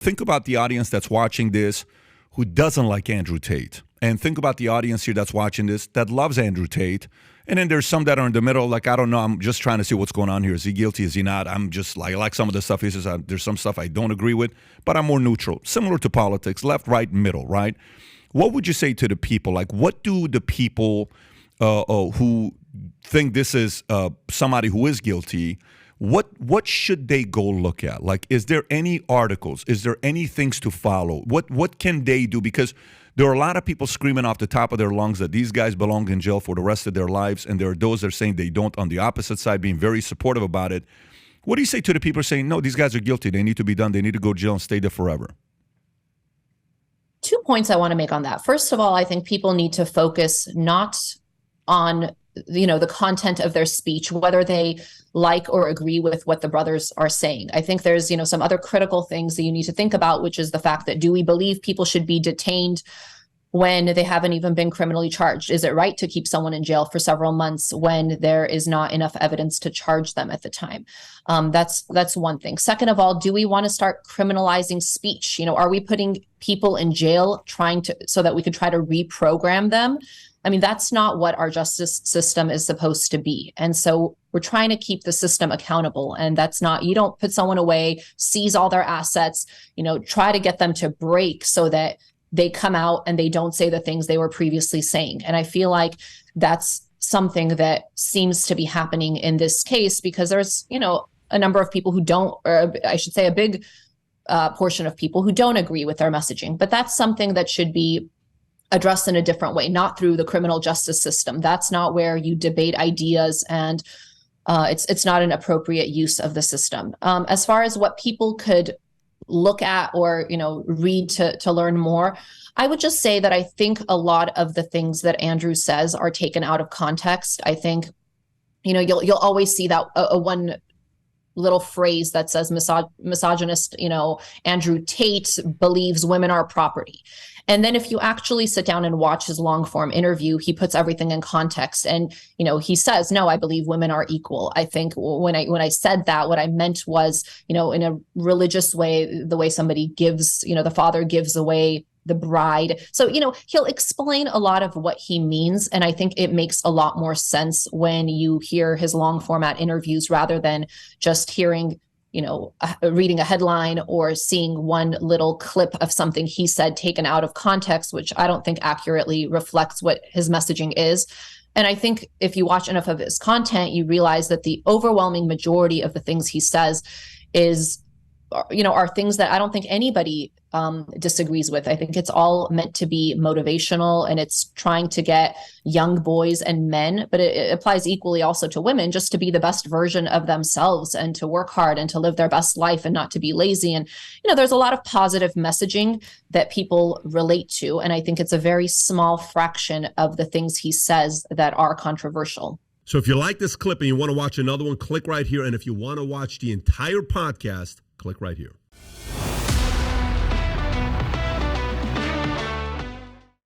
Think about the audience that's watching this who doesn't like Andrew Tate. And think about the audience here that's watching this that loves Andrew Tate. And then there's some that are in the middle, like, I don't know, I'm just trying to see what's going on here. Is he guilty? Is he not? I'm just like some of the stuff he says, there's some stuff I don't agree with, but I'm more neutral. Similar to politics, left, right, middle, right? What would you say to the people? Like, what do the people who think this is somebody who is guilty, what should they go look at? Like, is there any articles? Is there any things to follow? What can they do? Because there are a lot of people screaming off the top of their lungs that these guys belong in jail for the rest of their lives, and there are those that are saying they don't on the opposite side, being very supportive about it. What do you say to the people saying, no, these guys are guilty, they need to be done, they need to go to jail and stay there forever? 2 points I want to make on that. First of all, I think people need to focus not on the content of their speech, whether they like or agree with what the brothers are saying. I think there's, some other critical things that you need to think about, which is the fact that, do we believe people should be detained when they haven't even been criminally charged? Is it right to keep someone in jail for several months when there is not enough evidence to charge them at the time? That's one thing. Second of all, do we want to start criminalizing speech? Are we putting people in jail so that we could try to reprogram them? I mean, that's not what our justice system is supposed to be. And so we're trying to keep the system accountable. And that's not, you don't put someone away, seize all their assets, try to get them to break so that they come out and they don't say the things they were previously saying. And I feel like that's something that seems to be happening in this case, because there's, a number of people who don't, or I should say a big portion of people who don't agree with their messaging. But that's something that should be addressed in a different way, not through the criminal justice system. That's not where you debate ideas, and it's not an appropriate use of the system. As far as what people could look at or read to learn more, I would just say that I think a lot of the things that Andrew says are taken out of context. I think you'll always see that one little phrase that says misogynist, Andrew Tate believes women are property. And then if you actually sit down and watch his long form interview, he puts everything in context. And, he says, no, I believe women are equal. I think when I said that, what I meant was, in a religious way, the way somebody gives, the father gives away the bride. So, he'll explain a lot of what he means. And I think it makes a lot more sense when you hear his long format interviews rather than just hearing, reading a headline or seeing one little clip of something he said taken out of context, which I don't think accurately reflects what his messaging is. And I think if you watch enough of his content, you realize that the overwhelming majority of the things he says are things that I don't think anybody disagrees with. I think it's all meant to be motivational, and it's trying to get young boys and men, but it applies equally also to women, just to be the best version of themselves and to work hard and to live their best life and not to be lazy. And, there's a lot of positive messaging that people relate to. And I think it's a very small fraction of the things he says that are controversial. So if you like this clip and you want to watch another one, click right here. And if you want to watch the entire podcast, click right here.